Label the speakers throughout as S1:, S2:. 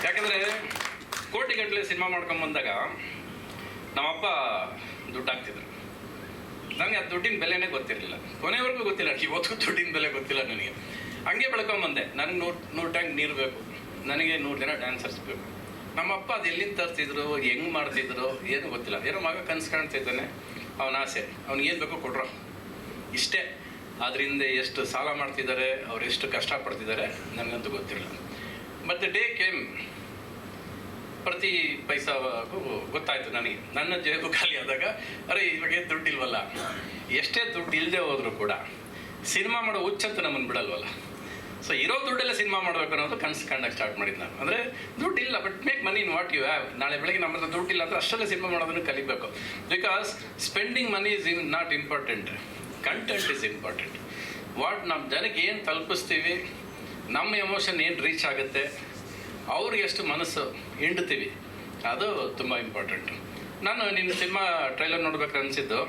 S1: ಯಾಕಂದರೆ ಕೋಟಿಗಟ್ಟಲೆ ಸಿನಿಮಾ ಮಾಡ್ಕೊಂಬಂದಾಗ ನಮ್ಮಪ್ಪ ದುಡ್ಡು ಹಾಕ್ತಿದ್ರು. ನನಗೆ ಆ ದುಡ್ಡಿನ ಬೆಲೆನೇ ಗೊತ್ತಿರಲಿಲ್ಲ, ಕೊನೆವರೆಗೂ ಗೊತ್ತಿಲ್ಲ, ಇವತ್ತು ದುಡ್ಡಿನ ಬೆಲೆ ಗೊತ್ತಿಲ್ಲ ನನಗೆ. ಹಂಗೆ ಬೆಳ್ಕೊಂಬಂದೆ. ನನಗೆ ನೂರು ಟ್ಯಾಂಕ್ ನೀರು ಬೇಕು, ನನಗೆ 100 ಜನ ಡ್ಯಾನ್ಸರ್ಸ್ ಬೇಕು. ನಮ್ಮಪ್ಪ ಅದು ಎಲ್ಲಿಂದ ತರಿಸಿದ್ರು, ಹೆಂಗೆ ಮಾಡ್ತಿದ್ರು ಏನು ಗೊತ್ತಿಲ್ಲ. ಏನೋ ಮಗ ಕನಸು ಕಾಣ್ತಿದ್ದಾನೆ, ಅವನ ಆಸೆ, ಅವ್ನಿಗೇನು ಬೇಕೋ ಕೊಟ್ರು, ಇಷ್ಟೇ. ಅದರಿಂದ ಎಷ್ಟು ಸಾಲ ಮಾಡ್ತಿದ್ದಾರೆ, ಅವ್ರು ಎಷ್ಟು ಕಷ್ಟಪಡ್ತಿದ್ದಾರೆ ನನಗಂತೂ ಗೊತ್ತಿರಲಿಲ್ಲ. ಮತ್ತು ಡೇ ಕೇಮ್, ಪ್ರತಿ ಪೈಸಾಗೂ ಗೊತ್ತಾಯಿತು ನನಗೆ. ನನ್ನ ಜೇಬು ಖಾಲಿ ಆದಾಗ ಅರೆ ಇವಾಗ ದುಡ್ಡಿಲ್ವಲ್ಲ. ಎಷ್ಟೇ ದುಡ್ಡು ಇಲ್ಲದೆ ಹೋದರೂ ಕೂಡ ಸಿನಿಮಾ ಮಾಡೋ ಹುಚ್ಚಂತ ನಮ್ಮನ್ನು ಬಿಡಲ್ವಲ್ಲ. ಸೊ ಇರೋ ದುಡ್ಡೆಲ್ಲ ಸಿನಿಮಾ ಮಾಡಬೇಕು ಅನ್ನೋದು ಕನಸು ಕಂಡಕ್ಕೆ ಸ್ಟಾರ್ಟ್ ಮಾಡಿದ್ದು ನಾನು. ಅಂದರೆ ದುಡ್ಡಿಲ್ಲ, but make money in what you have. ನಾಳೆ ಬೆಳಗ್ಗೆ ನಮ್ಮ ಹತ್ರ ದುಡ್ಡಿಲ್ಲ ಅಂದರೆ ಅಷ್ಟೆಲ್ಲ ಸಿನಿಮಾ ಮಾಡೋದನ್ನು ಕಲಿಬೇಕು. Because spending money is not important, content is important. What ನಮ್ಮ ಜನಕ್ಕೆ ಏನು ತಲುಪಿಸ್ತೀವಿ, ನಮ್ಮ ಎಮೋಷನ್ ಏನು ರೀಚ್ ಆಗುತ್ತೆ, ಅವ್ರಿಗೆ ಎಷ್ಟು ಮನಸ್ಸು ಹಿಂಡ್ತೀವಿ, ಅದು ತುಂಬ ಇಂಪಾರ್ಟೆಂಟು. ನಾನು ನಿನ್ನ ಸಿನಿಮಾ ಟ್ರೈಲರ್ ನೋಡ್ಬೇಕಾದ್ರೆ ಅನಿಸಿದ್ದು,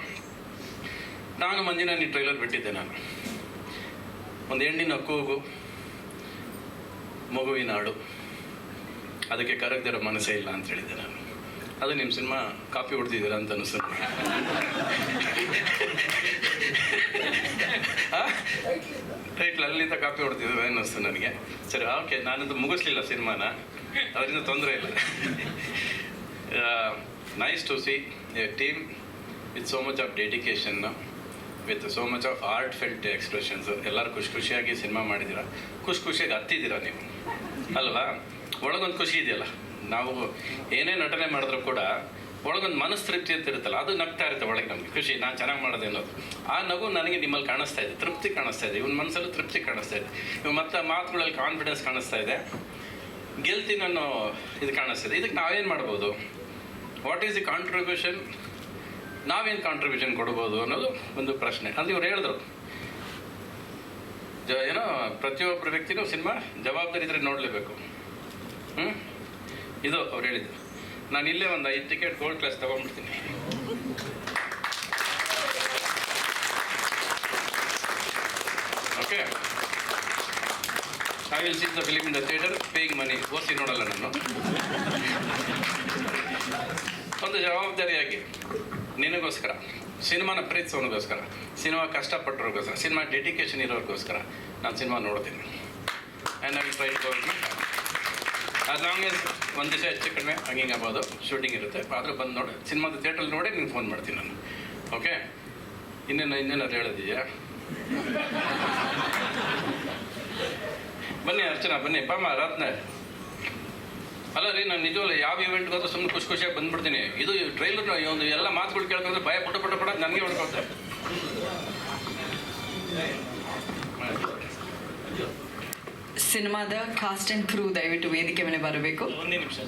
S1: ನಾನು ಮಂಜಿನ ನೀನು ಟ್ರೈಲರ್ ಬಿಟ್ಟಿದ್ದೆ. ನಾನು ಒಂದು ಹೆಣ್ಣಿನ ಕೂಗು, ಮಗುವಿನ ಹಾಡು, ಅದಕ್ಕೆ ಕರಗದಿರೋ ಮನಸ್ಸೇ ಇಲ್ಲ ಅಂತ ಹೇಳಿದ್ದೆ ನಾನು. ಅದು ನಿಮ್ಮ ಸಿನಿಮಾ ಕಾಪಿ ಹೊಡ್ದಿದ್ದೀರ ಅಂತ ಅನಿಸ್ತು. ಟೈಟ್ಲ್ ಅಲ್ಲಿಂದ ಕಾಪಿ ಹೊಡ್ತಿದ್ರು ಅನ್ನಿಸ್ತು ನನಗೆ. ಸರಿ, ಓಕೆ, ನಾನದು ಮುಗಿಸ್ಲಿಲ್ಲ ಸಿನಿಮಾನ, ಅದರಿಂದ ತೊಂದರೆ ಇಲ್ಲ. Nice to see a team with so much of dedication, with so much of heartfelt expressions. ಎಲ್ಲರೂ ಖುಷಿಯಾಗಿ ಸಿನಿಮಾ ಮಾಡಿದ್ದೀರಾ, ಖುಷಿಯಾಗಿ ಹತ್ತಿದ್ದೀರಾ ನೀವು ಅಲ್ವಾ? ಒಳಗೊಂದು ಖುಷಿ ಇದೆಯಲ್ಲ. ನಾವು ಏನೇ ನಟನೆ ಮಾಡಿದ್ರು ಕೂಡ ಒಳಗೊಂದು ಮನಸ್ಸು ತೃಪ್ತಿ ಅಂತ ಇರುತ್ತಲ್ಲ, ಅದು ನಗ್ತಾ ಇರುತ್ತೆ ಒಳಗೆ ನಮಗೆ ಖುಷಿ, ನಾನು ಚೆನ್ನಾಗಿ ಮಾಡೋದು ಅನ್ನೋದು. ಆ ನಗು ನನಗೆ ನಿಮ್ಮಲ್ಲಿ ಕಾಣಿಸ್ತಾ ಇದೆ, ತೃಪ್ತಿ ಕಾಣಿಸ್ತಾ ಇದೆ, ಇವನ ಮನಸ್ಸಲ್ಲೂ ತೃಪ್ತಿ ಕಾಣಿಸ್ತಾ ಇದೆ, ಇವು ಮತ್ತು ಮಾತುಗಳಲ್ಲಿ ಕಾನ್ಫಿಡೆನ್ಸ್ ಕಾಣಿಸ್ತಾ ಇದೆ, ಗೆಲ್ತೀನಿ ಅನ್ನೋ ಇದು ಕಾಣಿಸ್ತಿದೆ. ಇದಕ್ಕೆ ನಾವೇನು ಮಾಡ್ಬೋದು, ವಾಟ್ ಈಸ್ ದಿ ಕಾಂಟ್ರಿಬ್ಯೂಷನ್, ನಾವೇನು ಕಾಂಟ್ರಿಬ್ಯೂಷನ್ ಕೊಡ್ಬೋದು ಅನ್ನೋದು ಒಂದು ಪ್ರಶ್ನೆ. ಅದು ಇವ್ರು ಹೇಳಿದ್ರು, ಏನೋ ಪ್ರತಿಯೊಬ್ಬರು ವ್ಯಕ್ತಿನೂ ಸಿನಿಮಾ ಜವಾಬ್ದಾರಿ ಇದ್ರೆ ನೋಡಲೇಬೇಕು. ಇದು ಅವ್ರು ಹೇಳಿದ್ದು. ನಾನು ಇಲ್ಲೇ ಒಂದು 5 ಟಿಕೆಟ್ ಗೋಲ್ಡ್ ಕ್ಲಾಸ್ ತೊಗೊಂಡ್ಬಿಡ್ತೀನಿ. Okay, I will see the film in the theatre paying money. ಓಸಿ ನೋಡಲ್ಲ ನಾನು. ಒಂದು ಜವಾಬ್ದಾರಿಯಾಗಿ ನಿನಗೋಸ್ಕರ, ಸಿನಿಮಾನ ಪ್ರೀತಿಸೋನಿಗೋಸ್ಕರ, ಸಿನಿಮಾ ಕಷ್ಟಪಟ್ಟವ್ರಿಗೋಸ್ಕರ, ಸಿನಿಮಾ ಡೆಡಿಕೇಶನ್ ಇರೋರಿಗೋಸ್ಕರ ನಾನು ಸಿನಿಮಾ ನೋಡ್ತೀನಿ. And I will try to as long as ಒಂದು ದಿವಸ ಹೆಚ್ಚು ಕಡಿಮೆ ಹಂಗಿಂಗೆ ಆಗ್ಬೋದು, ಶೂಟಿಂಗ್ ಇರುತ್ತೆ, ಆದರೂ ಬಂದು ನೋಡಿ ಸಿನಿಮಾದ ಥಿಯೇಟ್ರಲ್ಲಿ ನೋಡಿ ನಿಂಗೆ ಫೋನ್ ಮಾಡ್ತೀನಿ ನಾನು. ಓಕೆ, ಇನ್ನೇನಾದ್ರು ಹೇಳೋದಿದೆಯಾ? ಬನ್ನಿ ಅರ್ಚನಾ, ಬನ್ನಿ. ಪಾಮ ರತ್ನ ಅಲ್ಲ ರೀ, ನಾನು ನಿಜವಲ್ಲ ಯಾವ ಇವೆಂಟ್ಗೆ ಹೋದ್ರೆ ಸುಮ್ಮನೆ ಖುಷಿಯಾಗಿ ಬಂದ್ಬಿಡ್ತೀನಿ. ಇದು ಟ್ರೈಲರ್ ಒಂದು ಎಲ್ಲ ಮಾತುಗಳು ಕೇಳ್ಕೊಂಡ್ರೆ ಭಯ ಪಟ್ಟ ನನಗೆ ಹೊಡ್ಕೊಳ್ತಾರೆ.
S2: ಸಿನಿಮಾದ ಕಾಸ್ಟ್ ಆ್ಯಂಡ್ ಕ್ರೂ ದಯವಿಟ್ಟು ವೇದಿಕೆ ಮೇಲೆ ಬರಬೇಕು.
S1: ಒಂದೇ ನಿಮಿಷ.